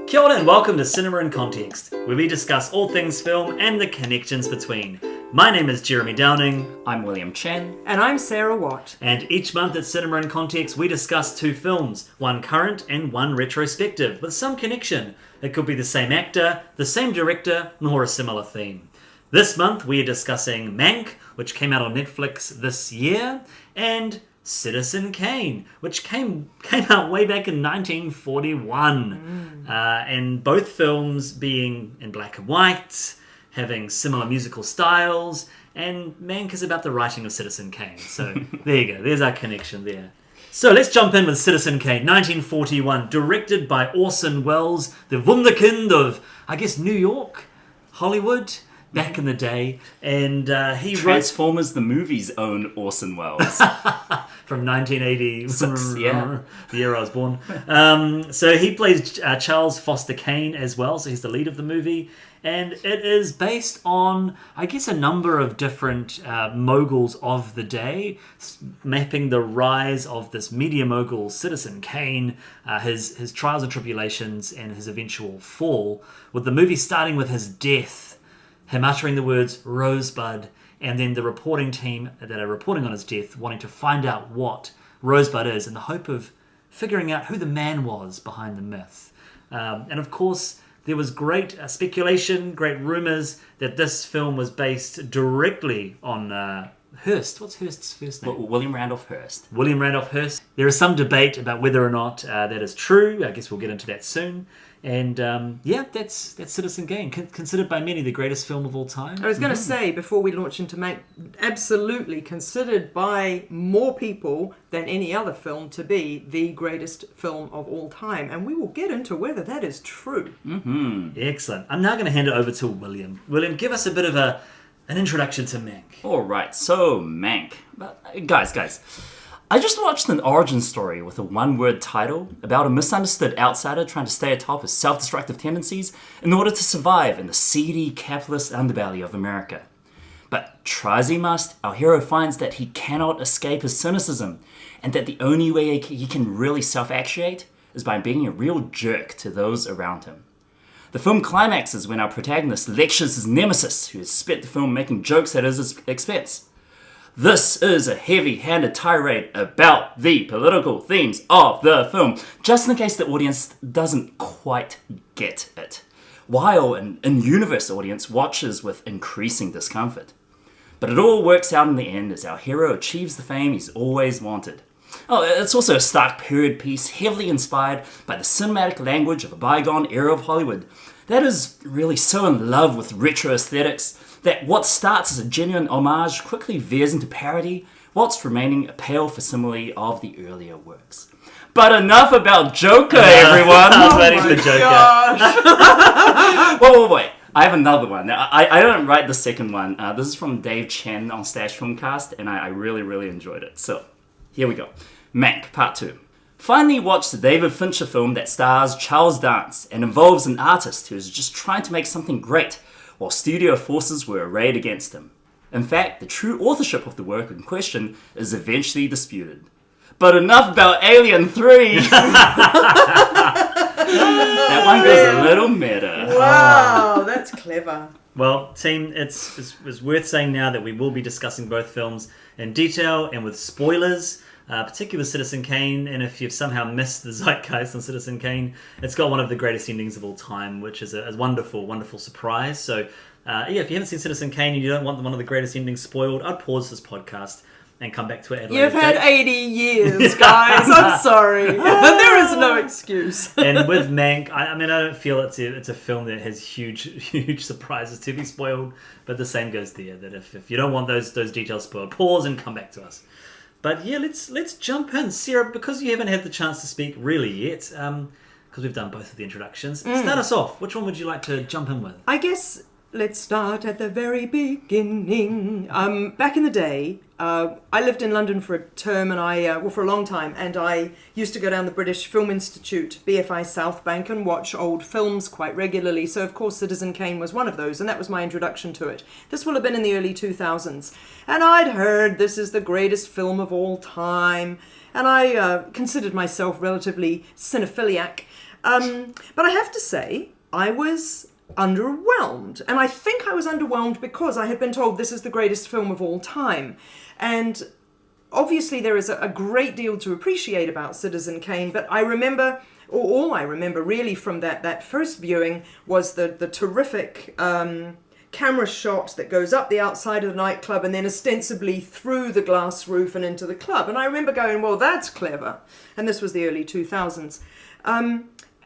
Kia ora and welcome to Cinema in Context, where we discuss all things film and the connections between. My name is Jeremy Downing. I'm William Chen. And I'm Sarah Watt. And each month at Cinema in Context, we discuss two films, one current and one retrospective, with some connection. It could be the same actor, the same director, or a similar theme. This month, we are discussing Mank, which came out on Netflix this year, and Citizen Kane, which came out way back in 1941. And both films being in black and white, having similar musical styles, and Mank is about the writing of Citizen Kane. So there you go, there's our connection there. So let's jump in with Citizen Kane, 1941, directed by Orson Welles, the wunderkind of, I guess, New York, Hollywood, back in the day. And he Transformers the movie's own Orson Welles. From 1980, yeah. The year I was born. So he plays Charles Foster Kane as well, so he's the lead of the movie. And it is based on, I guess, a number of different moguls of the day, mapping the rise of this media mogul, Citizen Kane, his trials and tribulations, and his eventual fall, with the movie starting with his death, him uttering the words Rosebud, and then the reporting team that are reporting on his death wanting to find out what Rosebud is in the hope of figuring out who the man was behind the myth. And of course, there was great speculation, great rumours that this film was based directly on Hearst. What's Hearst's first name? William Randolph Hearst. William Randolph Hearst. There is some debate about whether or not that is true. I guess we'll get into that soon. And that's Citizen Kane, considered by many the greatest film of all time. I was going to say, before we launch into Mank, absolutely considered by more people than any other film to be the greatest film of all time. And we will get into whether that is true. Mm-hmm. Excellent. I'm now going to hand it over to William. William, give us a bit of an introduction to Mank. All right, so Mank. But, guys, I just watched an origin story with a one-word title about a misunderstood outsider trying to stay atop his self-destructive tendencies in order to survive in the seedy capitalist underbelly of America. But try as he must, our hero finds that he cannot escape his cynicism, and that the only way he can really self-actuate is by being a real jerk to those around him. The film climaxes when our protagonist lectures his nemesis, who has spent the film making jokes at his expense. This is a heavy-handed tirade about the political themes of the film, just in case the audience doesn't quite get it, while an in-universe audience watches with increasing discomfort. But it all works out in the end as our hero achieves the fame he's always wanted. Oh, it's also a stark period piece, heavily inspired by the cinematic language of a bygone era of Hollywood that is really so in love with retro aesthetics that what starts as a genuine homage quickly veers into parody, whilst remaining a pale facsimile of the earlier works. But enough about Joker, everyone! I was waiting for Joker. Wait. I have another one. Now, I didn't write the second one. This is from Dave Chen on Stash Filmcast, and I really, really enjoyed it. So, here we go. Mank, Part 2. Finally watched the David Fincher film that stars Charles Dance and involves an artist who is just trying to make something great, while studio forces were arrayed against him. In fact, the true authorship of the work in question is eventually disputed. But enough about Alien3! That one goes a little meta. Wow, that's clever. Well, team, it's worth saying now that we will be discussing both films in detail and with spoilers, particularly with Citizen Kane. And if you've somehow missed the zeitgeist on Citizen Kane, it's got one of the greatest endings of all time, which is a wonderful, wonderful surprise. So, if you haven't seen Citizen Kane and you don't want one of the greatest endings spoiled, I'd pause this podcast and come back to it at a later You've had date. 80 years, guys. I'm sorry. There is no excuse. And with Mank, I don't feel it's a film that has huge surprises to be spoiled. But the same goes there. That if you don't want those details spoiled, pause and come back to us. But yeah, let's jump in, Sarah, because you haven't had the chance to speak really yet. Because we've done both of the introductions. Start us off. Which one would you like to jump in with? I guess let's start at the very beginning. Back in the day, I lived in London for a term, and for a long time, and I used to go down the British Film Institute, BFI South Bank, and watch old films quite regularly. So, of course, Citizen Kane was one of those, and that was my introduction to it. This will have been in the early 2000s, and I'd heard this is the greatest film of all time, and I considered myself relatively cinephiliac. But I have to say, I was underwhelmed. And I think I was underwhelmed because I had been told this is the greatest film of all time. And obviously there is a great deal to appreciate about Citizen Kane, but I remember, or all I remember really from that first viewing was the terrific camera shot that goes up the outside of the nightclub and then ostensibly through the glass roof and into the club. And I remember going, well, that's clever. And this was the early 2000s.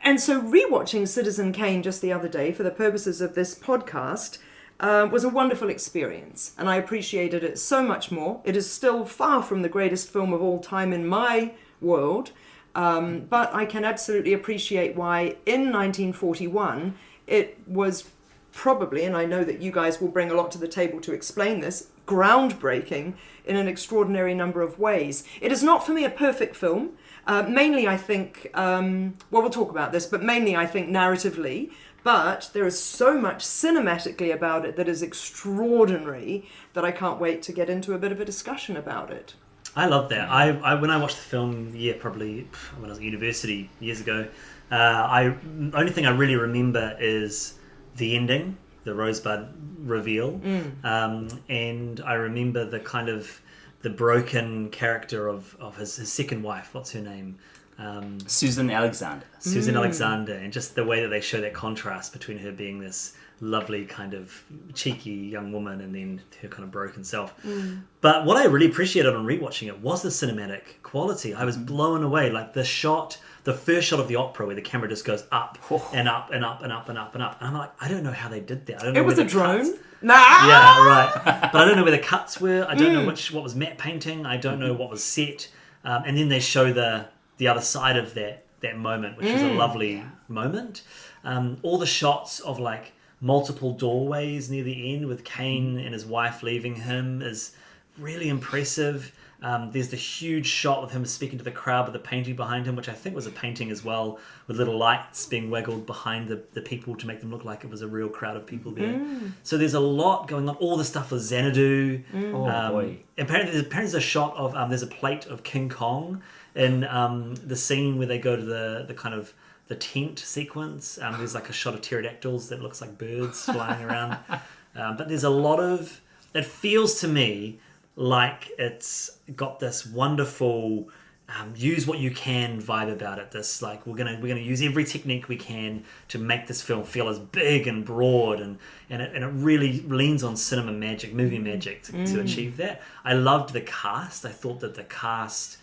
And so rewatching Citizen Kane just the other day for the purposes of this podcast was a wonderful experience. And I appreciated it so much more. It is still far from the greatest film of all time in my world. But I can absolutely appreciate why in 1941 it was probably, and I know that you guys will bring a lot to the table to explain this, groundbreaking in an extraordinary number of ways. It is not for me a perfect film. Mainly I think, we'll talk about this, but mainly I think narratively, but there is so much cinematically about it that is extraordinary that I can't wait to get into a bit of a discussion about it. I love that. I when I watched the film, probably when I was at university years ago, the only thing I really remember is the ending, the Rosebud reveal, and I remember the kind of the broken character of his second wife. What's her name? Susan Alexander. Susan Alexander, and just the way that they show that contrast between her being this lovely kind of cheeky young woman and then her kind of broken self. But what I really appreciated on rewatching it was the cinematic quality. I was blown away. Like the first shot of the opera where the camera just goes up and up and up and up and up and up. And I'm like, I don't know how they did that. I don't know. It was a drone? Nah! Yeah, right. But I don't know where the cuts were. I don't know what was matte painting. I don't know what was set. And then they show the other side of that moment, which is a lovely moment. All the shots of like multiple doorways near the end with Kane and his wife leaving him is really impressive. There's the huge shot with him speaking to the crowd with the painting behind him, which I think was a painting as well, with little lights being wiggled behind the people to make them look like it was a real crowd of people there. So there's a lot going on. All the stuff with Xanadu. Boy. Apparently there's a shot of there's a plate of King Kong in the scene where they go to the kind of the tent sequence. There's like a shot of pterodactyls that looks like birds flying around. But there's a lot of... It feels to me like it's got this wonderful use what you can vibe about it. This like we're gonna use every technique we can to make this film feel as big and broad, and it really leans on cinema magic, movie magic to achieve that. I loved the cast. I thought that the cast,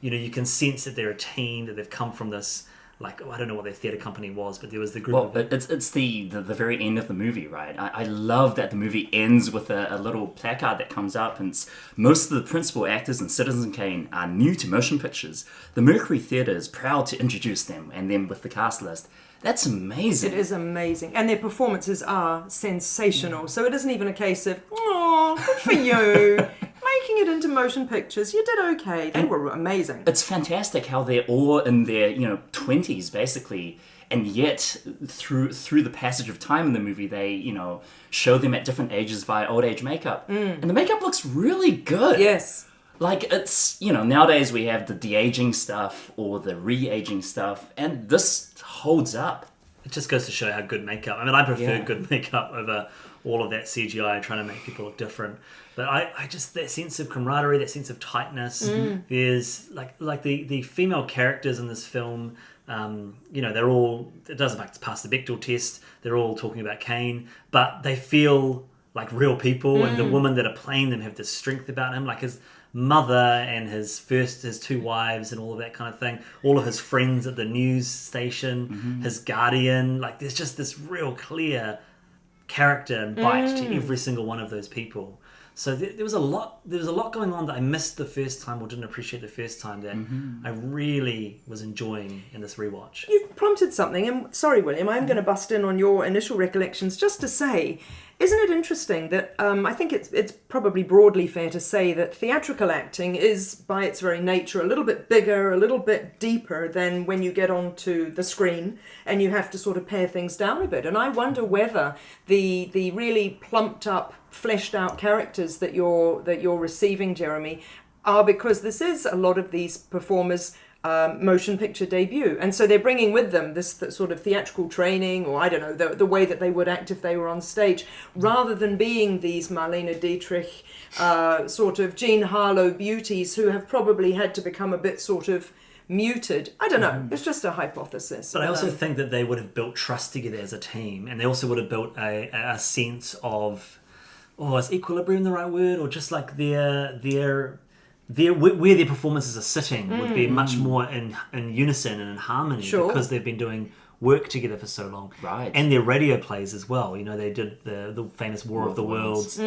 you can sense that they're a team, that they've come from this. Like, I don't know what their theatre company was, but there was the group Well, it's the very end of the movie, right? I love that the movie ends with a little placard that comes up, and most of the principal actors in Citizen Kane are new to motion pictures. The Mercury Theatre is proud to introduce them, and then with the cast list. That's amazing. It is amazing. And their performances are sensational. So it isn't even a case of, oh, good for you. Making it into motion pictures, you did okay. They were amazing. It's fantastic how they're all in their 20s basically, and yet through the passage of time in the movie, they show them at different ages via old age makeup, and the makeup looks really good. Yes. Like it's nowadays we have the de-aging stuff or the re-aging stuff, and this holds up. It just goes to show how good makeup. I mean, I prefer good makeup over all of that CGI trying to make people look different. But I just, that sense of camaraderie, that sense of tightness. There's like the female characters in this film. They're all, it doesn't pass the Bechdel test. They're all talking about Kane, but they feel like real people, and the women that are playing them have this strength about him, like his mother and his two wives and all of that kind of thing, all of his friends at the news station, his guardian. Like there's just this real clear character and bite to every single one of those people. So there was a lot going on that I missed the first time or didn't appreciate the first time that I really was enjoying in this rewatch. You've prompted something, and sorry, William, I'm going to bust in on your initial recollections just to say, isn't it interesting that I think it's probably broadly fair to say that theatrical acting is, by its very nature, a little bit bigger, a little bit deeper than when you get onto the screen and you have to sort of pare things down a bit. And I wonder whether the really plumped up, fleshed out characters that you're receiving, Jeremy, are because this is a lot of these performers motion picture debut. And so they're bringing with them this sort of theatrical training, or I don't know, the way that they would act if they were on stage, rather than being these Marlene Dietrich, sort of Jean Harlow beauties who have probably had to become a bit sort of muted. I don't know. It's just a hypothesis. But I also think that they would have built trust together as a team, and they also would have built a sense of, is equilibrium the right word, or just like their where their performances are sitting would be much more in unison and in harmony, because they've been doing work together for so long. Right. And their radio plays as well. You know, they did the famous War of the Worlds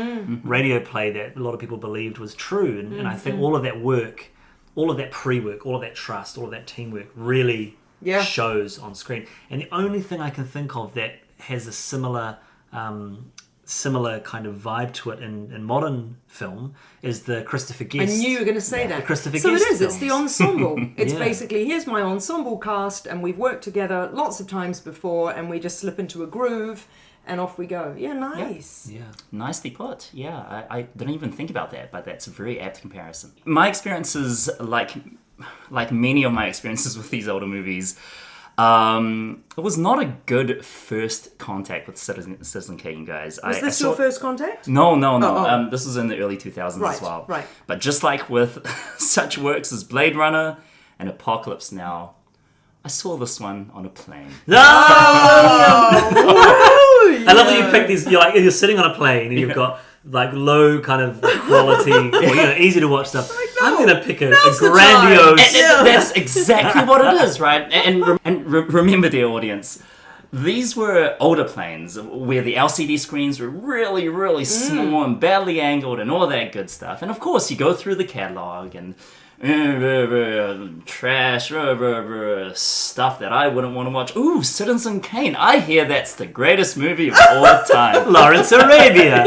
radio play that a lot of people believed was true, and I think all of that work, all of that pre-work, all of that trust, all of that teamwork really shows on screen. And the only thing I can think of that has a similar kind of vibe to it in modern film is the Christopher Guest. I knew you were going to say that. The Christopher so Guest it is. films. It's the ensemble. It's Yeah. basically, here's my ensemble cast, and we've worked together lots of times before, and we just slip into a groove, and off we go. Yeah, nice. Yeah. Nicely put. Yeah, I didn't even think about that, but that's a very apt comparison. My experiences, like many of my experiences with these older movies, it was not a good first contact with Citizen Kane, guys. Was this your first contact? No. Oh. This was in the early 2000s as well. Right. But just like with such works as Blade Runner and Apocalypse Now, I saw this one on a plane. No! I love that you pick these. You're sitting on a plane and you've got like low kind of quality, or easy to watch stuff. I'm going to pick a grandiose. And that's exactly what it is, right? And remember, dear audience, these were older planes where the LCD screens were really, really small and badly angled and all that good stuff. And of course, you go through the catalog and trash stuff that I wouldn't want to watch. Ooh, Citizen Kane. I hear that's the greatest movie of all time. Lawrence Arabia.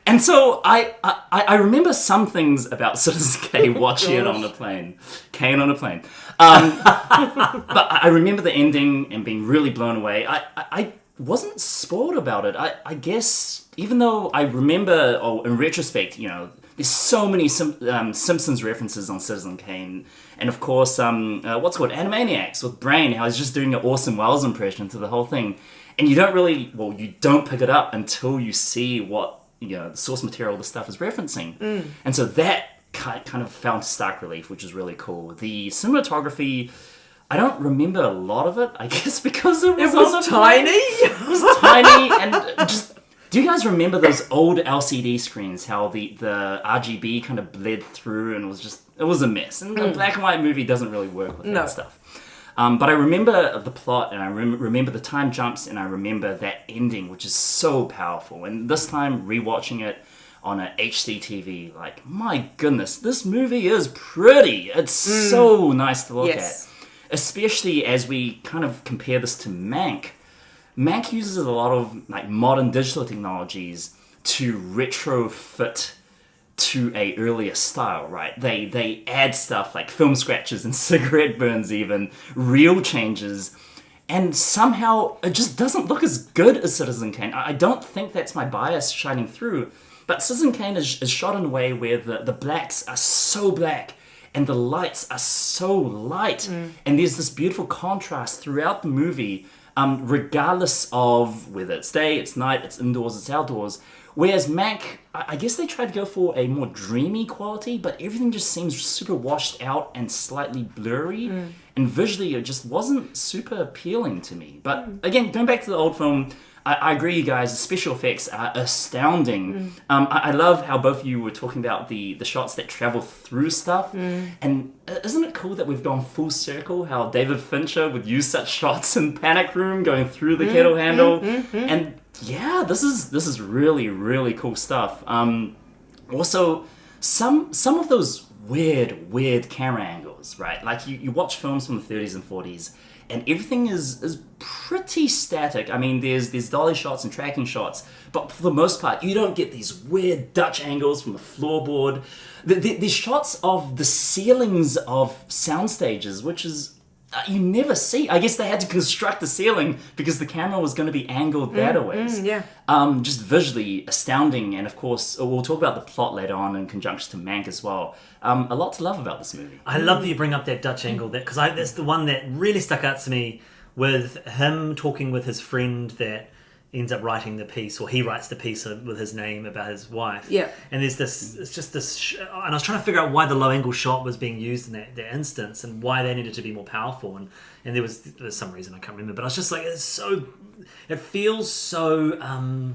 And so I remember some things about Citizen Kane watching it on a plane. Kane on a plane. But I remember the ending and being really blown away. I wasn't spoiled about it. I guess, even though I remember, in retrospect, there's so many Simpsons references on Citizen Kane. And of course, what's it called? Animaniacs with Brain, how he's just doing an Orson Welles impression to the whole thing. And you don't pick it up until you see what, the source material the stuff is referencing. And so that kind of found stark relief, which is really cool. The cinematography, I don't remember a lot of it, I guess because it was tiny. It was tiny, and just... Do you guys remember those old LCD screens, how the RGB kind of bled through, and it was a mess. And a black and white movie doesn't really work with that stuff. But I remember the plot, and I remember the time jumps, and I remember that ending, which is so powerful. And this time, rewatching it on a HD TV, like, my goodness, this movie is pretty. It's so nice to look at. Especially as we kind of compare this to Mank. Mank uses a lot of modern digital technologies to retrofit to a earlier style, right? They add stuff like film scratches and cigarette burns, even real changes, and somehow it just doesn't look as good as Citizen Kane. I don't think that's my bias shining through, but Citizen Kane is shot in a way where the blacks are so black and the lights are so light, and there's this beautiful contrast throughout the movie. Regardless of whether it's day, it's night, it's indoors, it's outdoors. Whereas Mank, I guess they tried to go for a more dreamy quality, but everything just seems super washed out and slightly blurry. And visually, it just wasn't super appealing to me. But again, going back to the old film, I agree, you guys, the special effects are astounding. I love how both of you were talking about the shots that travel through stuff. And isn't it cool that we've gone full circle, how David Fincher would use such shots in Panic Room going through the kettle handle. And yeah, this is really, really cool stuff. Also, some of those weird camera angles, right? Like you watch films from the 30s and 40s, and everything is pretty static. I mean, there's dolly shots and tracking shots, but for the most part, you don't get these weird Dutch angles from the floorboard. The shots of the ceilings of sound stages, which is you never see. I guess they had to construct the ceiling because the camera was going to be angled that way. Yeah. Just visually astounding, and of course, we'll talk about the plot later on in conjunction to Mank as well. A lot to love about this movie. I love that you bring up that Dutch angle, because that's the one that really stuck out to me, with him talking with his friend that ends up writing the piece, or he writes the piece with his name about his wife. Yeah. And there's this, it's just this, and I was trying to figure out why the low angle shot was being used in that instance, and why they needed to be more powerful. And there was some reason I can't remember, but I was just like, it feels so,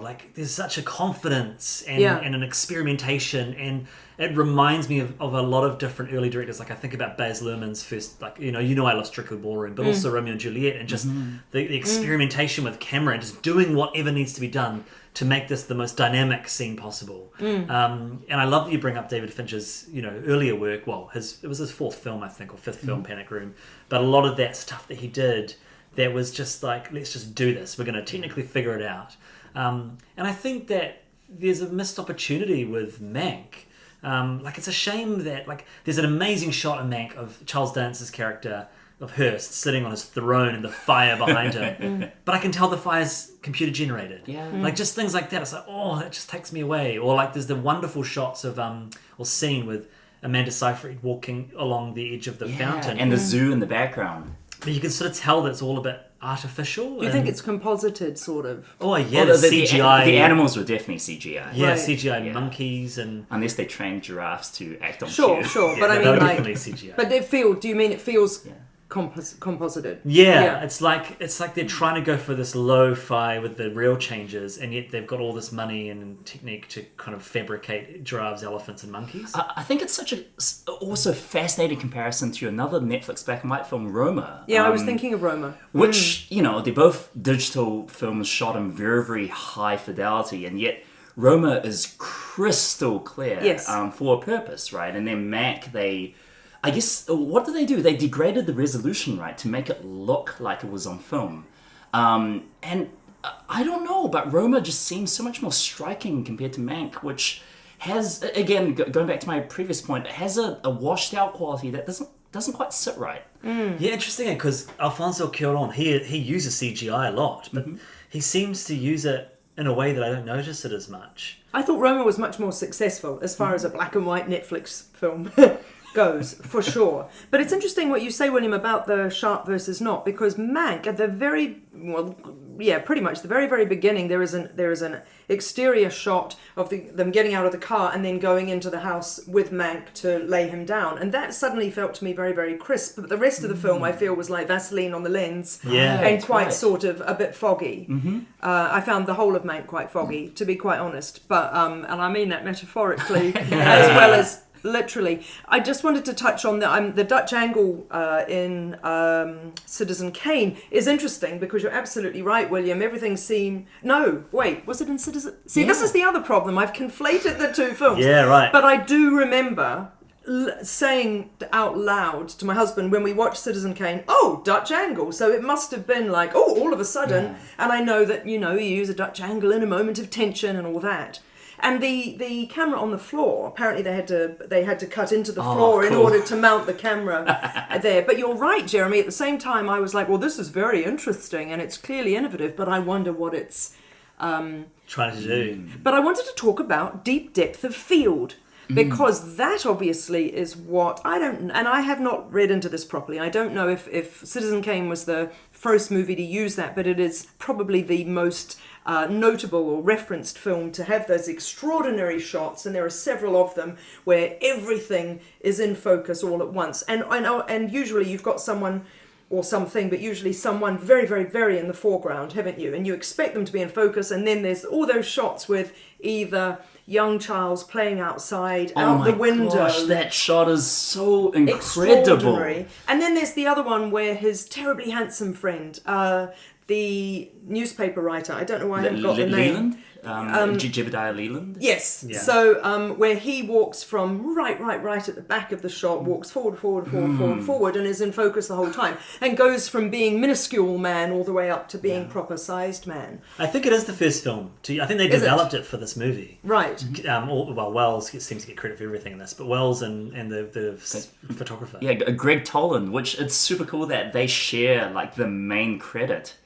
like there's such a confidence and an experimentation, and it reminds me of a lot of different early directors. Like I think about Baz Luhrmann's first, like I love Strictly Ballroom, but also Romeo and Juliet, and just the experimentation with camera and just doing whatever needs to be done to make this the most dynamic scene possible. And I love that you bring up David Fincher's earlier work. Well, it was his fourth film, I think, or fifth film, Panic Room. But a lot of that stuff that he did, that was just like, let's just do this. We're going to technically figure it out. And I think that there's a missed opportunity with Mank. It's a shame that there's an amazing shot in Mank of Charles Dance's character of Hearst sitting on his throne and the fire behind him. But I can tell the fire's computer generated. Yeah. Just things like that. It's like, that just takes me away. Or there's the wonderful shots of or scene with Amanda Seyfried walking along the edge of the fountain. And the zoo in the background. But you can sort of tell that it's all a bit artificial. You think it's composited, sort of? Oh yeah, the CGI. The animals were definitely CGI. Yeah, Right. CGI monkeys and unless they trained giraffes to act on Sure, cue. sure. Yeah, But I they were mean, definitely CGI. But do you mean it feels composited? Yeah, it's like they're trying to go for this lo-fi with the real changes, and yet they've got all this money and technique to kind of fabricate giraffes, elephants, and monkeys. I think it's such a also fascinating comparison to another Netflix black and white film, Roma. Yeah, I was thinking of Roma. Which, they're both digital films shot in very, very high fidelity, and yet Roma is crystal clear for a purpose, right? And then Mank, I guess, what did they do? They degraded the resolution, right, to make it look like it was on film. And I don't know, but Roma just seems so much more striking compared to Mank, which has, again, going back to my previous point, it has a washed out quality that doesn't quite sit right. Yeah, interesting, because Alfonso Cuarón, he uses CGI a lot, but he seems to use it in a way that I don't notice it as much. I thought Roma was much more successful as far as a black and white Netflix film goes, for sure. But it's interesting what you say, William, about the sharp versus not, because Mank, at the pretty much the very, very beginning, there is an exterior shot of them getting out of the car and then going into the house with Mank to lay him down, and that suddenly felt to me very, very crisp. But the rest of the film, I feel, was like Vaseline on the lens, and quite sort of a bit foggy. I found the whole of Mank quite foggy, to be quite honest. But and I mean that metaphorically as well as literally. I just wanted to touch on the Dutch angle in Citizen Kane is interesting, because you're absolutely right, William. Everything seemed... No, wait, was it in Citizen... See, this is the other problem. I've conflated the two films. Yeah, right. But I do remember saying out loud to my husband when we watched Citizen Kane, Dutch angle. So it must have been like, all of a sudden. And I know that, you use a Dutch angle in a moment of tension and all that. And the camera on the floor, apparently they had to cut into the floor in order to mount the camera there. But you're right, Jeremy. At the same time, I was like, well, this is very interesting and it's clearly innovative, but I wonder what it's trying to do. But I wanted to talk about deep depth of field, because that obviously is what I don't, and I have not read into this properly. I don't know if Citizen Kane was the first movie to use that, but it is probably the most notable or referenced film to have those extraordinary shots, and there are several of them where everything is in focus all at once. And usually you've got someone or something, but usually someone very, very, very in the foreground, haven't you? And you expect them to be in focus, and then there's all those shots with either young Charles playing outside, out the window. Gosh, that shot is so incredible. And then there's the other one where his terribly handsome friend, the newspaper writer, I don't know why I haven't got the name. Jebediah Leland? Yes. Yeah. So where he walks from right at the back of the shot, walks forward, and is in focus the whole time, and goes from being minuscule man all the way up to being proper sized man. I think it is the first film. I think they Is developed it for this movie. Right. Wells seems to get credit for everything in this, but Wells and the photographer. Yeah, Greg Toland, which it's super cool that they share like the main credit.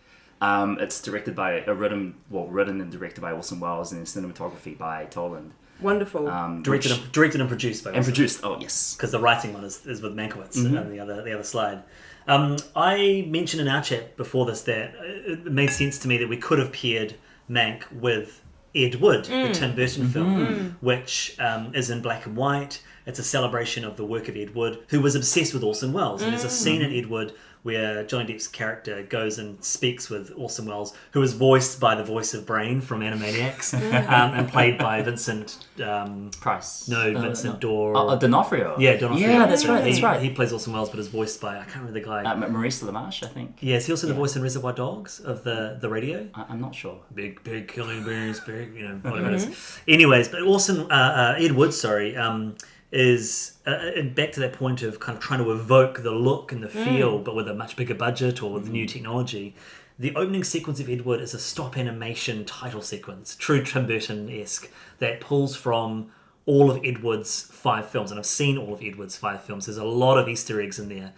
It's directed by written and directed by Orson Welles, and cinematography by Toland. Wonderful. Directed and produced by Orson. And produced. Oh yes, because the writing one is with Mankiewicz on the other slide. I mentioned in our chat before this that it made sense to me that we could have paired Mank with Ed Wood, the Tim Burton film, which is in black and white. It's a celebration of the work of Ed Wood, who was obsessed with Orson Welles. And there's a scene in Ed Wood where Johnny Depp's character goes and speaks with Orson Welles, who is voiced by the voice of Brain from Animaniacs, and played by Vincent Price. No, Vincent Dorr. D'Onofrio. Yeah, D'Onofrio. Yeah, that's right. He plays Orson Welles, but is voiced by, I can't remember the guy. Maurice LaMarche, I think. Yeah, is he also the voice in Reservoir Dogs of the radio? I'm not sure. Big killing bears, big, whatever it is. Anyways, but Ed Wood, is back to that point of kind of trying to evoke the look and the feel, but with a much bigger budget or with new technology. The opening sequence of Ed Wood is a stop animation title sequence, true Tim Burton-esque, that pulls from all of Ed Wood's 5 films, and I've seen all of Ed Wood's 5 films. There's a lot of Easter eggs in there.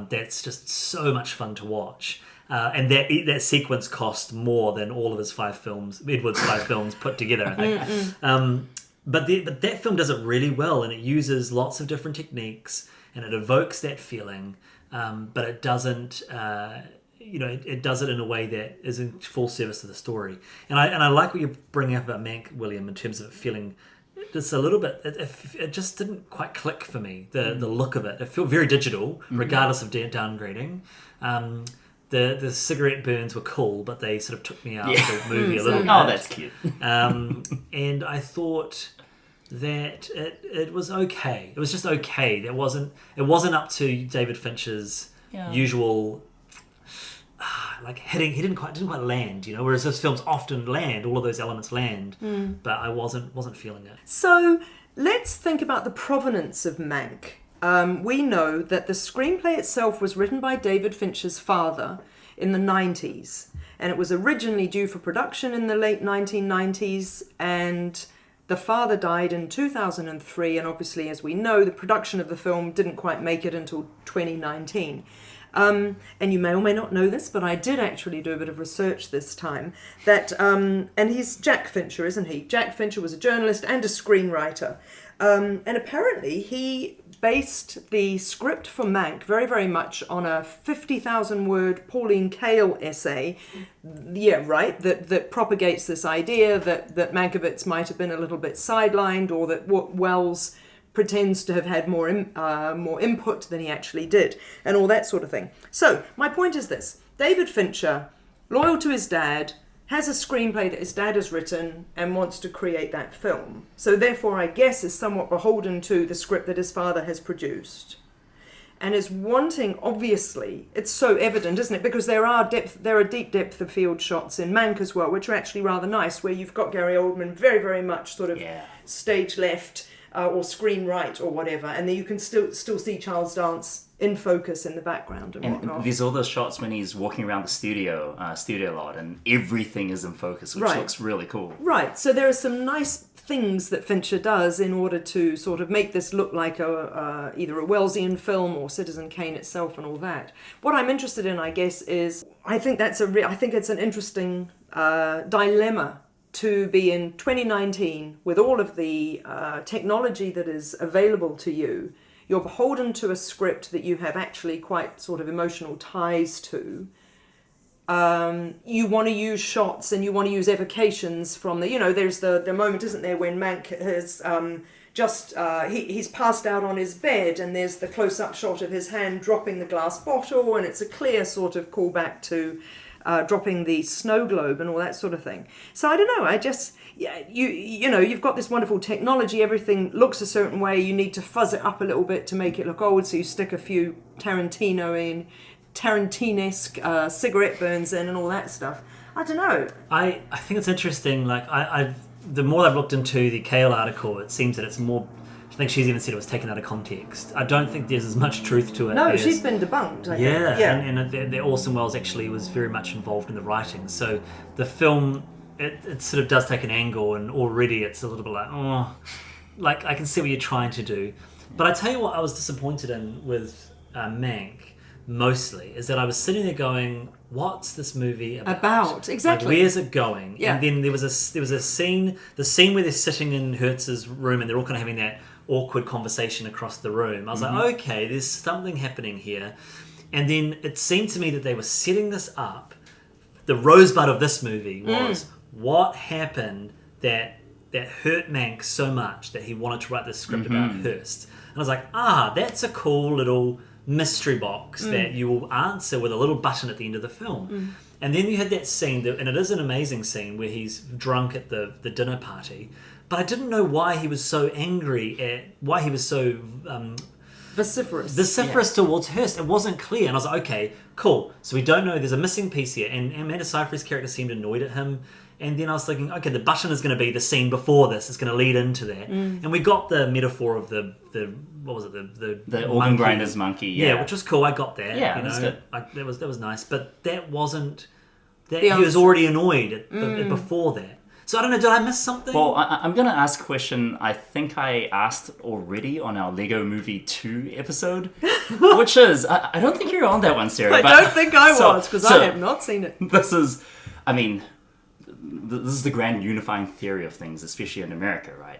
That's just so much fun to watch. And that sequence cost more than all of his 5 films, Ed Wood's 5 films put together, I think. But that film does it really well, and it uses lots of different techniques, and it evokes that feeling, but it doesn't, it does it in a way that is in full service to the story. And I like what you're bringing up about Mank, William, in terms of it feeling just a little bit. It just didn't quite click for me. The look of it. It felt very digital, regardless of downgrading. The cigarette burns were cool, but they sort of took me out of the movie a little bit. Oh, that's cute. And I thought that it was okay. It was just okay. It wasn't up to David Fincher's usual hitting. He didn't quite land, whereas his films often land. All of those elements land, but I wasn't feeling it. So let's think about the provenance of Mank. We know that the screenplay itself was written by David Fincher's father in the 90s, and it was originally due for production in the late 1990s, and the father died in 2003, and obviously, as we know, the production of the film didn't quite make it until 2019. And you may or may not know this, but I did actually do a bit of research this time, that, and he's Jack Fincher, isn't he? Jack Fincher was a journalist and a screenwriter. And apparently he based the script for Mank very, very much on a 50,000 word Pauline Kael essay. Yeah, right. That propagates this idea that Mankiewicz might have been a little bit sidelined, or that Wells pretends to have had more input than he actually did, and all that sort of thing. So my point is this: David Fincher, loyal to his dad, has a screenplay that his dad has written and wants to create that film. So therefore, I guess, is somewhat beholden to the script that his father has produced. And is wanting, obviously, it's so evident, isn't it? Because there are deep depth of field shots in Mank as well, which are actually rather nice, where you've got Gary Oldman very, very much sort of stage left or screen right or whatever, and then you can still see Charles Dance in focus in the background and whatnot. There's all those shots when he's walking around the studio lot, and everything is in focus, which looks really cool. Right. So there are some nice things that Fincher does in order to sort of make this look like either a Wellesian film or Citizen Kane itself and all that. What I'm interested in, I guess, is I think it's an interesting dilemma to be in 2019 with all of the technology that is available to you. You're beholden to a script that you have actually quite sort of emotional ties to. You want to use shots and you want to use evocations from there's the moment, isn't there, when Mank has he's passed out on his bed, and there's the close-up shot of his hand dropping the glass bottle, and it's a clear sort of callback to dropping the snow globe and all that sort of thing. So I don't know, you've got this wonderful technology, everything looks a certain way, you need to fuzz it up a little bit to make it look old, so you stick a few Tarantinesque cigarette burns in and all that stuff. I don't know. I think it's interesting. Like the more I've looked into the Kale article, it seems that it's more. I think she's even said it was taken out of context. I don't think there's as much truth to it. No, she's been debunked. I think. And Orson Welles actually was very much involved in the writing. So the film, it sort of does take an angle, and already it's a little bit like, oh, like I can see what you're trying to do. But I tell you what, I was disappointed in with Mank mostly is that I was sitting there going, what's this movie about? Exactly. Like, where's it going? Yeah. And then there was a scene, the scene where they're sitting in Hertz's room and they're all kind of having that awkward conversation across the room. I was like, okay, there's something happening here. And then it seemed to me that they were setting this up. The rosebud of this movie was what happened that hurt Mank so much that he wanted to write this script about Hearst. And I was like, that's a cool little mystery box that you will answer with a little button at the end of the film. And then you had that scene, and it is an amazing scene, where he's drunk at the dinner party. But I didn't know why he was so angry why he was so vociferous towards Hearst. It wasn't clear. And I was like, okay, cool. So we don't know. There's a missing piece here. And Amanda Seyfried's character seemed annoyed at him. And then I was thinking, okay, the button is going to be the scene before this. It's going to lead into that. And we got the metaphor of the what was it? The organ grinder's monkey. Yeah, which was cool. I got that. Yeah, that's good. That was nice. But that wasn't... He was already annoyed before that. So I don't know, did I miss something? Well, I'm going to ask a question I think I asked already on our Lego Movie 2 episode, which is, I don't think you're on that one, Sarah. I don't think I was, because I have not seen it. This is the grand unifying theory of things, especially in America, right?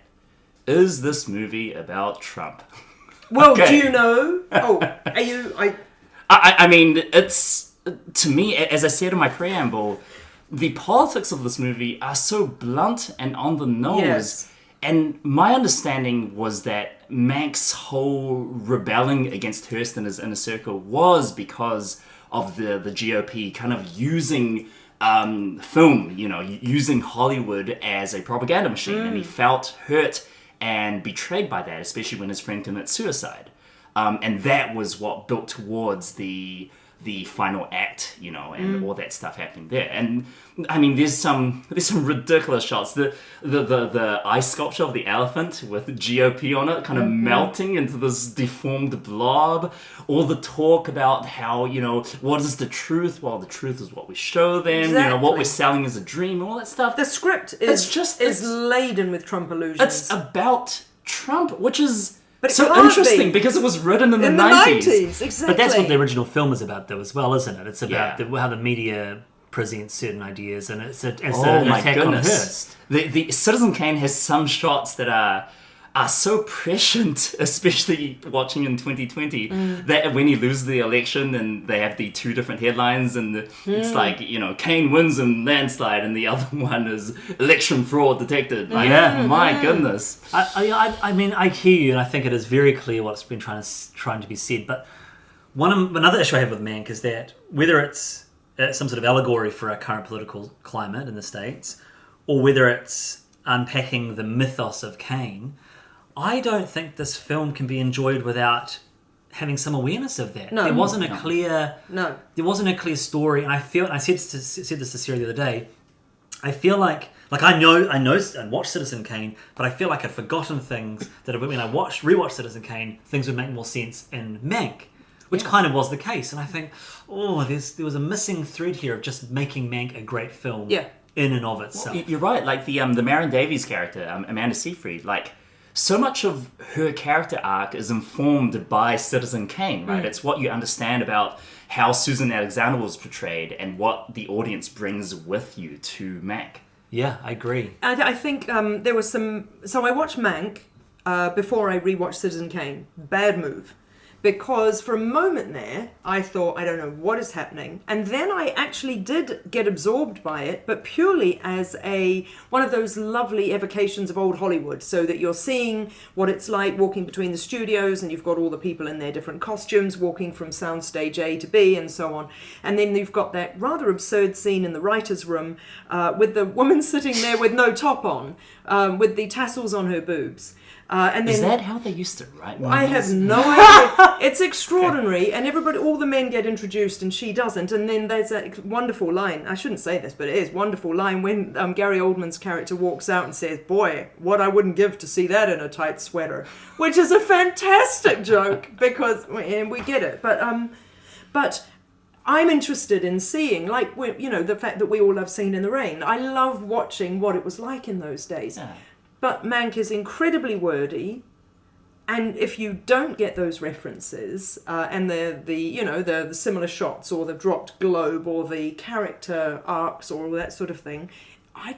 Is this movie about Trump? Well, okay. Do you know? Are you... I mean, it's... To me, as I said in my preamble... The politics of this movie are so blunt and on the nose. Yes. And my understanding was that Mank's whole rebelling against Hearst and his inner circle was because of the GOP kind of using film, using Hollywood as a propaganda machine. And he felt hurt and betrayed by that, especially when his friend commits suicide. And that was what built towards the final act, and all that stuff happening there. And I mean, there's some ridiculous shots. The ice sculpture of the elephant with GOP on it, kind of melting into this deformed blob. All the talk about how, what is the truth? Well, the truth is what we show them. Exactly. What we're selling is a dream, and all that stuff. The script is laden with Trump allusions. It's about Trump, which is... But so interesting because it was written in the 90s. Exactly. But that's what the original film is about, though, as well, isn't it? It's about how the media presents certain ideas, and it's an attack on Hearst. The Citizen Kane has some shots that are so prescient, especially watching in 2020, that when he loses the election and they have the two different headlines, and it's like, Kane wins in landslide, and the other one is election fraud detected. Like, my goodness. I mean, I hear you, and I think it is very clear what's been trying to be said. But another issue I have with Mank is that whether it's some sort of allegory for our current political climate in the States, or whether it's unpacking the mythos of Kane, I don't think this film can be enjoyed without having some awareness of that. No. There wasn't a clear story, and I said this to Sarah the other day. I feel like I know and watched Citizen Kane, but I feel like I'd forgotten things that when I rewatched Citizen Kane, things would make more sense in Mank, which kind of was the case. And I think, there was a missing thread here of just making Mank a great film in and of itself. Well, you're right. Like the Marion Davies character, Amanda Seyfried, like. So much of her character arc is informed by Citizen Kane, right? It's what you understand about how Susan Alexander was portrayed and what the audience brings with you to Mank. Yeah, I agree. I think there was some... So I watched Mank before I rewatched Citizen Kane. Bad move. Because for a moment there, I thought, I don't know what is happening. And then I actually did get absorbed by it, but purely as one of those lovely evocations of old Hollywood, so that you're seeing what it's like walking between the studios, and you've got all the people in their different costumes walking from soundstage A to B and so on. And then you've got that rather absurd scene in the writer's room with the woman sitting there with no top on, with the tassels on her boobs. And then Is that how they used to write movies? I have no idea. It's extraordinary, and all the men get introduced, and she doesn't. And then there's that wonderful line. I shouldn't say this, but it is wonderful line when Gary Oldman's character walks out and says, "Boy, what I wouldn't give to see that in a tight sweater," which is a fantastic joke because and we get it. But I'm interested in seeing, like, the fact that we all love Singing in the Rain. I love watching what it was like in those days. Yeah. But Mank is incredibly wordy, and if you don't get those references and the similar shots or the dropped globe or the character arcs or all that sort of thing, I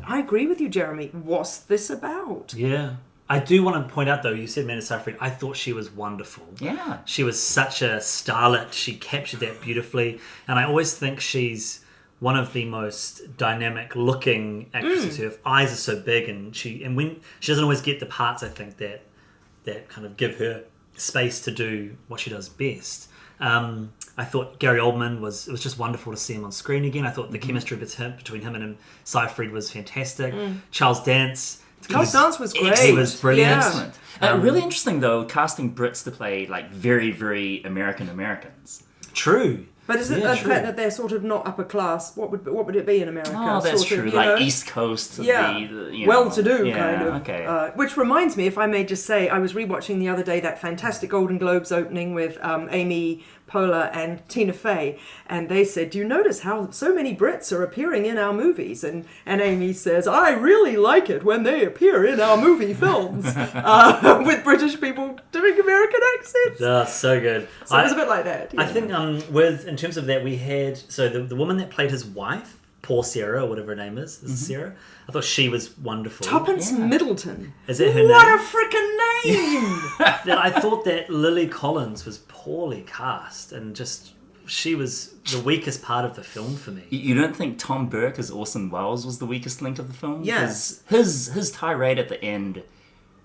agree with you, Jeremy. What's this about? Yeah. I do want to point out, though, you said Amanda Seyfried. I thought she was wonderful. Yeah. She was such a starlet. She captured that beautifully. And I always think she's one of the most dynamic looking actresses. Her eyes are so big, and when she doesn't always get the parts, I think, that kind of give her space to do what she does best. I thought Gary Oldman it was just wonderful to see him on screen again. I thought the chemistry between him and Seyfried was fantastic. Charles Dance was great. He was brilliant. Yeah. Really interesting, though, casting Brits to play, like, very, very Americans. True. But is it the fact that they're sort of not upper class? What would it be in America? Oh, that's sort true. Of, like East Coast. Well-to-do kind of. Okay. Which reminds me, if I may just say, I was rewatching the other day that fantastic Golden Globes opening with Amy Poehler and Tina Fey, and they said, "Do you notice how so many Brits are appearing in our movies?" And Amy says, "I really like it when they appear in our movie films with British people doing American accents." Oh, so good. So it was a bit like that. I think in terms of that, we had the woman that played his wife, poor Sarah, or whatever her name is it Sarah? I thought she was wonderful. Tuppence Middleton. Is that her name? What a freaking name! I thought that Lily Collins was poorly cast, and just she was the weakest part of the film for me. You don't think Tom Burke as Orson Welles was the weakest link of the film? Yes. His tirade at the end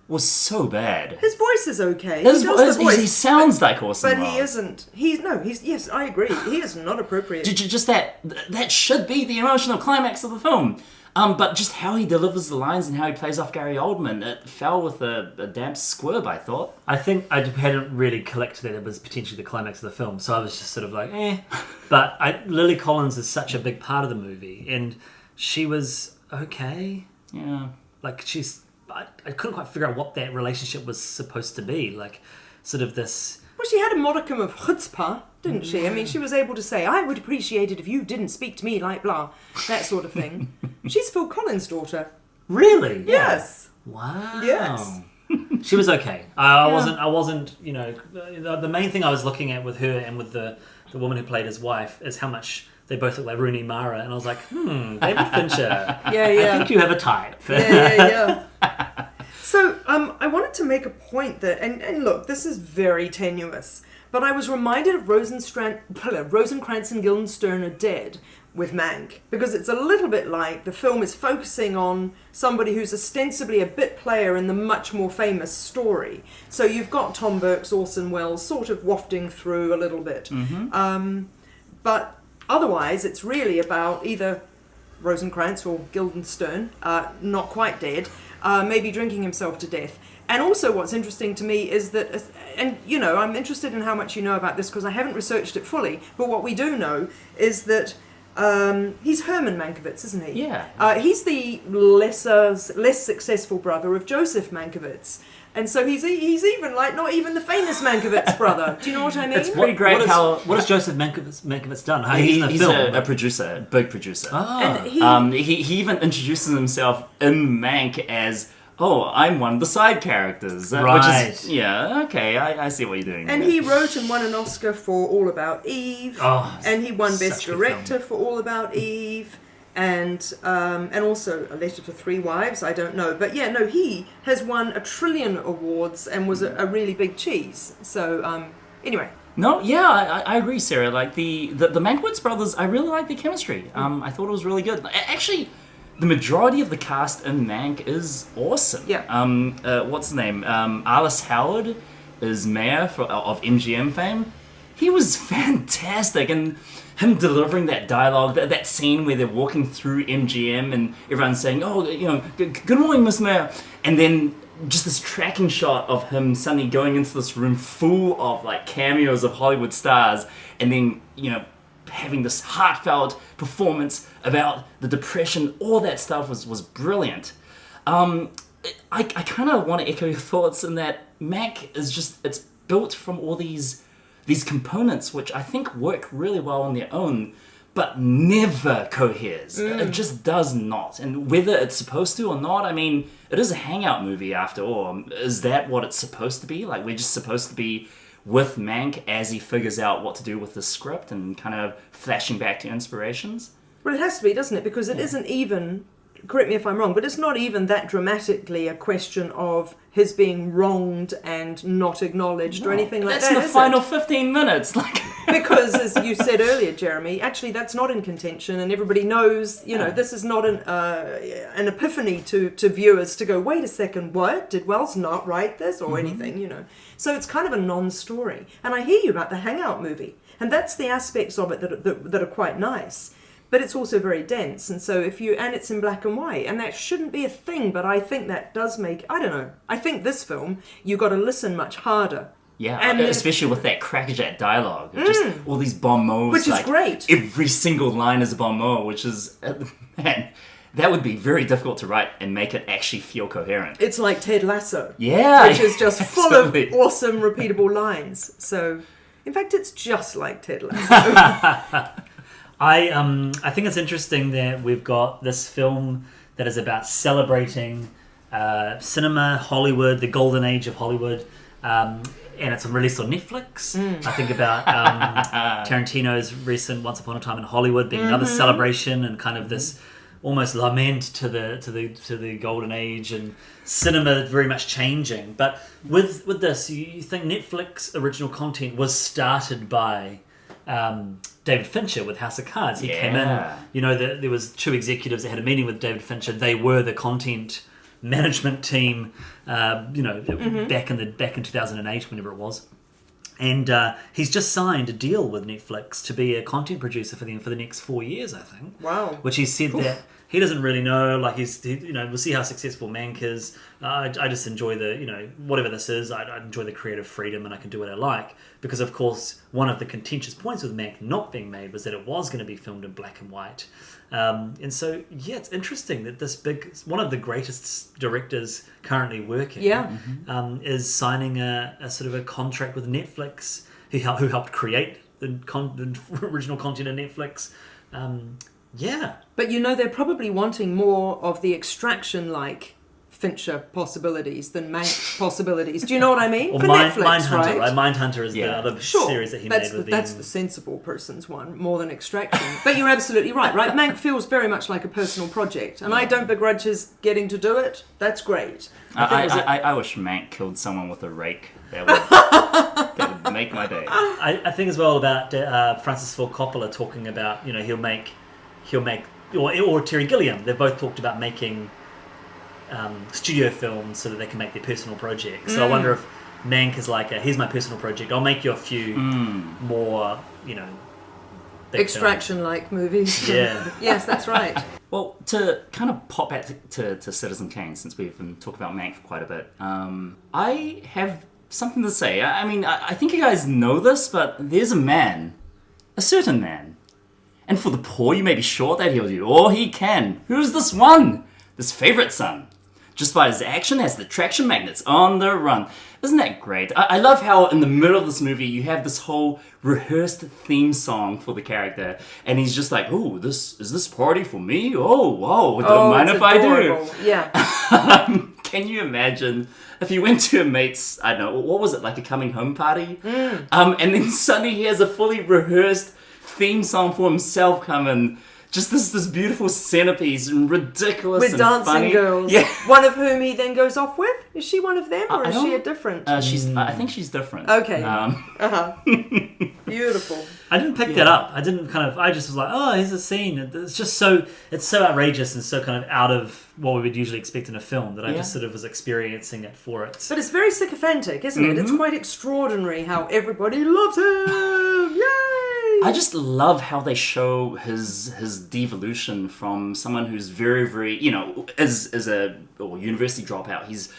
was so bad. His voice is okay. He sounds like Orson Welles. But he isn't. Yes, I agree. He is not appropriate. Just that should be the emotional climax of the film. But just how he delivers the lines and how he plays off Gary Oldman, it fell with a damp squib, I thought. I think I hadn't really collected that it was potentially the climax of the film, so I was just sort of like, eh. But Lily Collins is such a big part of the movie, and she was okay. Yeah. Like, I couldn't quite figure out what that relationship was supposed to be. Like, sort of this... Well, she had a modicum of chutzpah, didn't she? I mean, she was able to say, "I would appreciate it if you didn't speak to me like blah," that sort of thing. She's Phil Collins' daughter. Really? Yes. Wow. Yes. She was okay. I wasn't, the main thing I was looking at with her and with the woman who played his wife is how much they both look like Rooney Mara, and I was like, David Fincher. Yeah. I think you have a type. Yeah. So, I wanted to make a point that, and look, this is very tenuous, but I was reminded of Rosencrantz and Guildenstern Are Dead with Mank, because it's a little bit like the film is focusing on somebody who's ostensibly a bit player in the much more famous story. So you've got Tom Burke's Orson Welles sort of wafting through a little bit. But otherwise, it's really about either Rosencrantz or Guildenstern, not quite dead, maybe drinking himself to death. And also what's interesting to me is that, and I'm interested in how much you know about this because I haven't researched it fully, but what we do know is that he's Herman Mankiewicz, isn't he? Yeah. He's the less successful brother of Joseph Mankiewicz. And so he's even like not even the famous Mankiewicz brother. Do you know what I mean? It's pretty great what has Joseph Mankiewicz done? He's in the film. a producer, big producer. And he even introduces himself in Mank as, I'm one of the side characters. Right. Which is, yeah, okay, I see what you're doing. And there. he wrote and won an Oscar for All About Eve. And he won Best Director for All About Eve. And also A Letter to Three Wives, I don't know. But yeah, no, he has won 1 trillion awards and was a really big cheese. So, anyway. No, yeah, I agree, Sarah. Like, the Mankiewicz brothers, I really like the chemistry. I thought it was really good. Actually, the majority of the cast in Mank is awesome. Yeah. What's his name? Alice Howard is mayor of MGM fame. He was fantastic, and him delivering that dialogue, that scene where they're walking through MGM and everyone's saying, good morning, Miss Mayor. And then just this tracking shot of him suddenly going into this room full of like cameos of Hollywood stars, and then having this heartfelt performance about the depression. All that stuff was brilliant. I kind of want to echo your thoughts in that Mank is it's built from all these components which I think work really well on their own, but never coheres. It just does not. And whether it's supposed to or not, I mean, it is a hangout movie after all. Is that what it's supposed to be? Like, we're just supposed to be with Mank as he figures out what to do with the script and kind of flashing back to inspirations? Well, it has to be, doesn't it? Because it isn't even, correct me if I'm wrong, but it's not even that dramatically a question of his being wronged and not acknowledged or anything like that. That's in the final 15 minutes. Because, as you said earlier, Jeremy, actually that's not in contention, and everybody knows, this is not an epiphany to viewers to go, wait a second, what? Did Wells not write this or anything, So it's kind of a non-story. And I hear you about the Hangout movie, and that's the aspects of it that are quite nice. But it's also very dense, and so and it's in black and white, and that shouldn't be a thing, but I think that does make, I don't know, I think this film, you got to listen much harder. Yeah, and especially with that crackerjack dialogue. Just all these bon mots. Which is great. Every single line is a bon mot, which is, man, that would be very difficult to write and make it actually feel coherent. It's like Ted Lasso. Yeah. Which is just full of awesome, repeatable lines. So, in fact, it's just like Ted Lasso. I think it's interesting that we've got this film that is about celebrating cinema, Hollywood, the golden age of Hollywood, and it's released on Netflix. I think about Tarantino's recent Once Upon a Time in Hollywood being another celebration and kind of this almost lament to the golden age and cinema very much changing. But with this, you think Netflix original content was started by David Fincher with House of Cards. He came in, there was two executives that had a meeting with David Fincher. They were the content management team, back in 2008, whenever it was. And he's just signed a deal with Netflix to be a content producer for them for the next 4 years, I think. Wow. Which he said that he doesn't really know. Like we'll see how successful Mank is. I just enjoy whatever this is. I enjoy the creative freedom and I can do what I like. Because of course, one of the contentious points with Mank not being made was that it was going to be filmed in black and white. And so, it's interesting that this one of the greatest directors currently working, is signing a sort of a contract with Netflix, who helped create the original content of Netflix. But they're probably wanting more of the Extraction-like Fincher possibilities than Mank possibilities. Do you know what I mean? Or for Netflix, Mindhunter, right? Mindhunter is the other series that he made with that's the sensible person's one, more than Extraction. But you're absolutely right? Mank feels very much like a personal project, and I don't begrudge his getting to do it. That's great. I wish Mank killed someone with a rake. That would make my day. I think as well about Francis Ford Coppola talking about, he'll make or Terry Gilliam. They've both talked about making studio films so that they can make their personal projects. So I wonder if Mank is like, here's my personal project. I'll make you a few more, big Extraction-like movies. Yeah. Yes, that's right. Well, to kind of pop back to Citizen Kane, since we've been talking about Mank for quite a bit, I have something to say. I mean, I think you guys know this, but there's a certain man. And for the poor, you may be sure that he'll do all he can. Who's this one? This favorite son. Just by his action has the traction magnets on the run. Isn't that great? I love how in the middle of this movie you have this whole rehearsed theme song for the character, and he's just like, "Oh, is this party for me? Oh, whoa! Don't mind if adorable. I do." Yeah. Can you imagine if you went to a mate's, I don't know, what was it, like a coming home party, and then suddenly he has a fully rehearsed theme song for himself coming. Just this beautiful centerpiece and ridiculous with and dancing funny. girls. Yeah. One of whom he then goes off with? Is she one of them or is she a different? I think she's different. Okay. Beautiful. I didn't pick that up. I just was like, oh, here's a scene. It's just it's so outrageous and so kind of out of what we would usually expect in a film that I just sort of was experiencing it for it. But it's very sycophantic, isn't it? It's quite extraordinary how everybody loves him. Yay! I just love how they show his devolution from someone who's very, very, as a university dropout, he's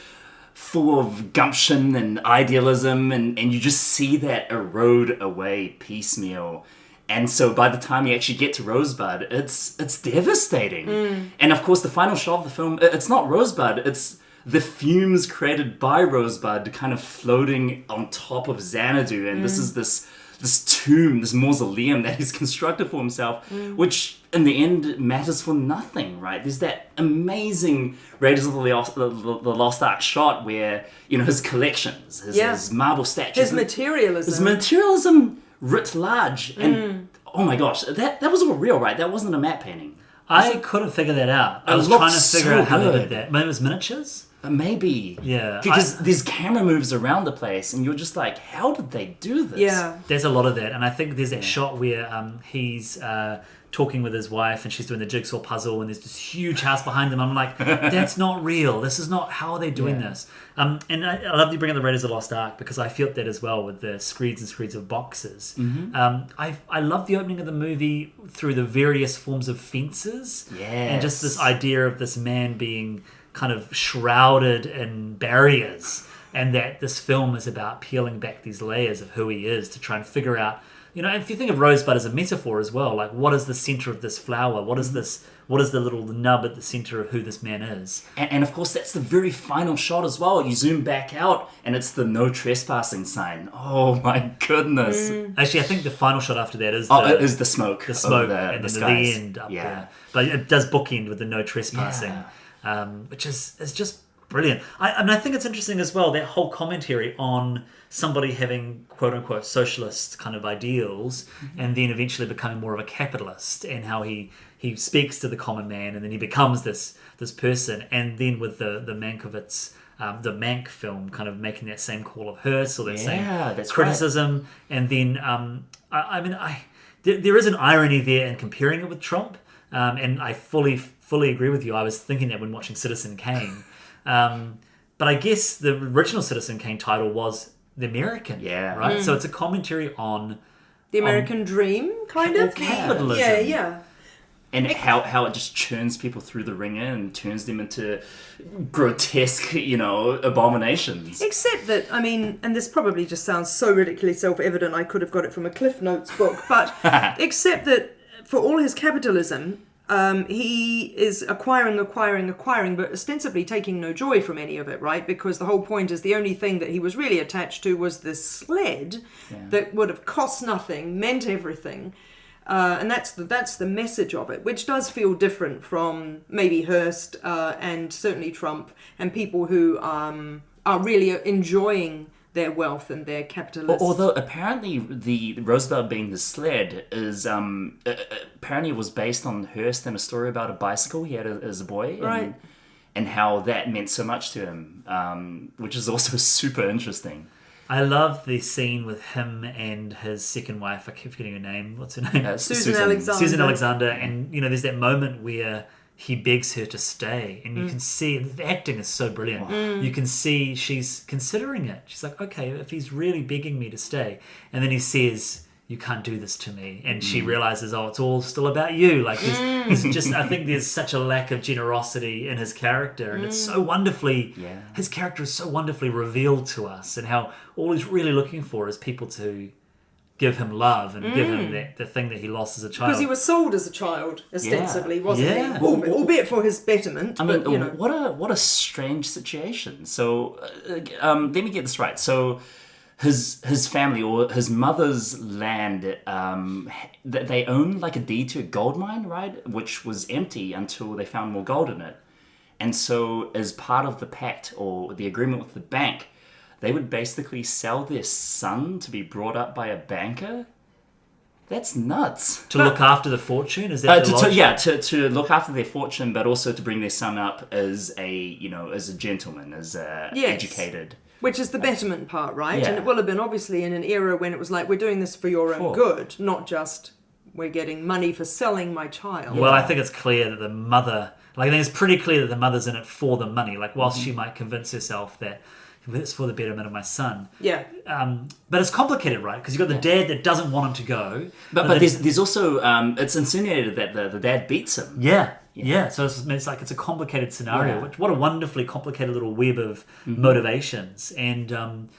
full of gumption and idealism, and you just see that erode away piecemeal. And so by the time you actually get to Rosebud, it's devastating. And of course, the final shot of the film, it's not Rosebud, it's the fumes created by Rosebud kind of floating on top of Xanadu. And this is this tomb, this mausoleum that he's constructed for himself, which in the end matters for nothing, right? There's that amazing Raiders of the Lost Ark shot where, his collections, his marble statues. His materialism. His materialism writ large. And oh my gosh, that was all real, right? That wasn't a matte painting. I couldn't figure that out. I was trying to figure out how they did that. Maybe it was miniatures? Maybe. Yeah. Because there's camera moves around the place and you're just like, how did they do this? Yeah. There's a lot of that. And I think there's that shot where he's talking with his wife and she's doing the jigsaw puzzle and there's this huge house behind them. I'm like, that's not real. This is not how are they doing this. And I love you bring up the Raiders of the Lost Ark because I felt that as well with the screeds and screeds of boxes. I love the opening of the movie through the various forms of fences. And just this idea of this man being kind of shrouded in barriers, and that this film is about peeling back these layers of who he is to try and figure out, if you think of Rosebud as a metaphor as well, like what is the center of this flower? What is the little nub at the center of who this man is? And of course, that's the very final shot as well. You zoom back out and it's the no trespassing sign. Oh my goodness. Actually, I think the final shot after that is is the smoke. The smoke and then skies. the end up there. But it does bookend with the no trespassing. Which is just brilliant. I think it's interesting as well, that whole commentary on somebody having quote-unquote socialist kind of ideals and then eventually becoming more of a capitalist, and how he speaks to the common man and then he becomes this person, and then with the Mankiewicz, the Mank film kind of making that same call of Hearst, or that same criticism. Right. And then, there is an irony there in comparing it with Trump, and I fully agree with you. I was thinking that when watching Citizen Kane. But I guess the original Citizen Kane title was The American. Right? So it's a commentary on the American dream, kind of? Capitalism. Yeah. And how it just churns people through the ringer and turns them into grotesque, abominations. Except that, and this probably just sounds so ridiculously self-evident, I could have got it from a Cliff Notes book, but except that for all his capitalism, he is acquiring, but ostensibly taking no joy from any of it, right? Because the whole point is the only thing that he was really attached to was this sled that would have cost nothing, meant everything. And that's the message of it, which does feel different from maybe Hearst and certainly Trump and people who are really enjoying their wealth and their capitalism. Although apparently the Rosebud being the sled is apparently it was based on Hearst and a story about a bicycle he had as a boy, right? And how that meant so much to him, which is also super interesting. I love the scene with him and his second wife. I keep forgetting her name. What's her name? Susan Alexander. Susan Alexander. And there's that moment where he begs her to stay, and you can see the acting is so brilliant. You can see she's considering it. She's like, okay, if he's really begging me to stay, and then he says, you can't do this to me, and she realizes, it's all still about you. Like he's just, I think there's such a lack of generosity in his character, and it's so wonderfully, his character is so wonderfully revealed to us, and how all he's really looking for is people to give him love and give him the thing that he lost as a child. Because he was sold as a child, ostensibly, wasn't he? Albeit for his betterment. What a strange situation. So, let me get this right. So, his family or his mother's land, they own like a deed to a gold mine, right? Which was empty until they found more gold in it. And so, as part of the pact or the agreement with the bank, they would basically sell their son to be brought up by a banker. That's nuts. To look after the fortune? Is that to look after their fortune, but also to bring their son up as a gentleman, as educated. Which is the betterment part, right? And it will have been obviously in an era when it was like, we're doing this for your own good, not just we're getting money for selling my child. Well, I think it's clear that the mother, I think it's pretty clear that the mother's in it for the money. Like, whilst she might convince herself that it's for the betterment of my son. Yeah. But it's complicated, right? Because you've got the dad that doesn't want him to go. But there's also it's insinuated that the dad beats him. Yeah. So it's like it's a complicated scenario. Yeah. What a wonderfully complicated little web of motivations. And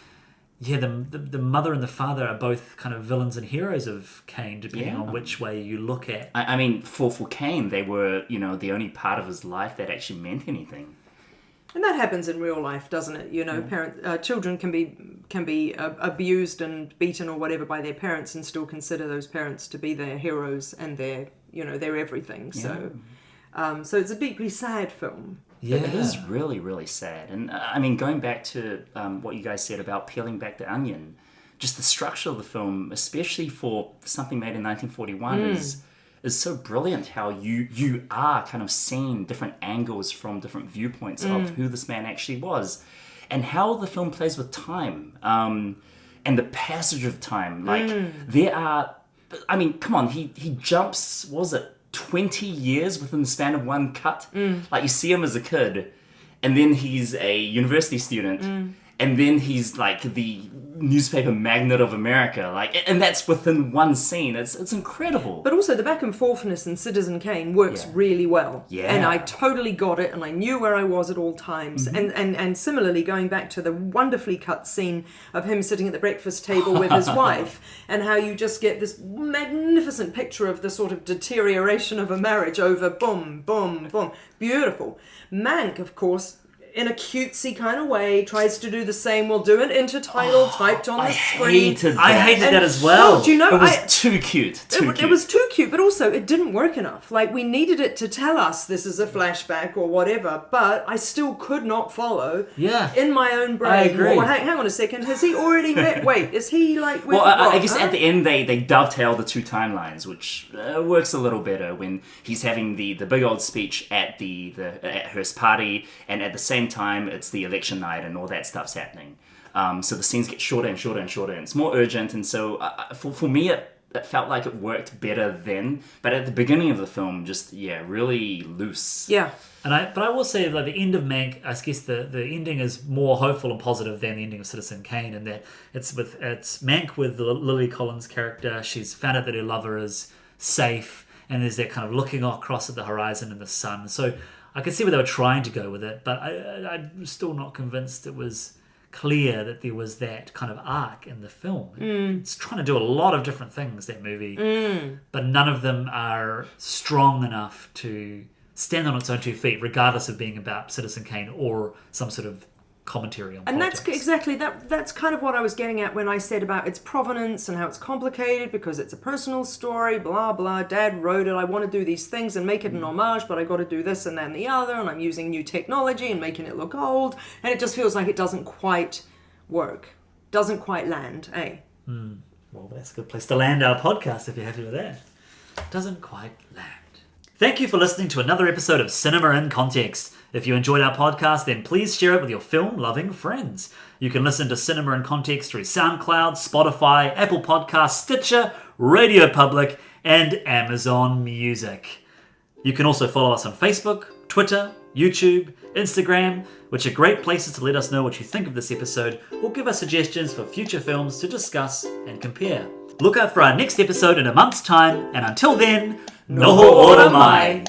the mother and the father are both kind of villains and heroes of Kane, depending on which way you look at. I mean, for Kane, they were the only part of his life that actually meant anything. And that happens in real life, doesn't it? Children can be abused and beaten or whatever by their parents, and still consider those parents to be their heroes and their everything. So, so it's a deeply sad film. Yeah, it is really, really sad. And I mean, going back to what you guys said about peeling back the onion, just the structure of the film, especially for something made in 1941, is so brilliant. How you are kind of seeing different angles from different viewpoints of who this man actually was, and how the film plays with time and the passage of time. Like there are, I mean, come on, he jumps. What was it? 20 years within the span of one cut. Like you see him as a kid, and then he's a university student, and then he's like the newspaper magnate of America, and that's within one scene. It's incredible. But also the back and forthness in Citizen Kane works really well. Yeah. And I totally got it, and I knew where I was at all times. And similarly, going back to the wonderfully cut scene of him sitting at the breakfast table with his wife, and how you just get this magnificent picture of the sort of deterioration of a marriage over boom, boom, boom. Beautiful. Mank, of course, in a cutesy kind of way, tries to do the same. We'll do an intertitle typed on the screen. I hated that as well. Oh, do you know? It was too cute. It was too cute, but also it didn't work enough. Like, we needed it to tell us this is a flashback or whatever, but I still could not follow. Yeah. In my own brain. I agree. Well, hang on a second. Has he already met? Wait, is he like? With Well, I guess huh? at the end they dovetail the two timelines, which works a little better when he's having the big old speech at at her party, and at the same time it's the election night and all that stuff's happening. So the scenes get shorter and shorter and shorter, and it's more urgent. And so for me, it felt like it worked better then. But at the beginning of the film, just really loose. Yeah. But I will say, like, the end of Mank, I guess the ending is more hopeful and positive than the ending of Citizen Kane, and that it's Mank with the Lily Collins character. She's found out that her lover is safe, and there's that kind of looking across at the horizon and the sun. So I could see where they were trying to go with it, but I'm still not convinced it was clear that there was that kind of arc in the film. It's trying to do a lot of different things, that movie, but none of them are strong enough to stand on its own two feet, regardless of being about Citizen Kane or some sort of commentary on politics. That's exactly that's kind of what I was getting at when I said about its provenance and how it's complicated because it's a personal story, blah blah. Dad wrote it. I want to do these things and make it an homage, but I got to do this and then the other, and I'm using new technology and making it look old, and it just feels like it doesn't quite work, doesn't quite land. Well, that's a good place to land our podcast if you're happy with that. Doesn't quite land. Thank you for listening to another episode of Cinema in Context. If you enjoyed our podcast, then please share it with your film-loving friends. You can listen to Cinema in Context through SoundCloud, Spotify, Apple Podcasts, Stitcher, Radio Public, and Amazon Music. You can also follow us on Facebook, Twitter, YouTube, Instagram, which are great places to let us know what you think of this episode or give us suggestions for future films to discuss and compare. Look out for our next episode in a month's time, and until then, noho ora mai!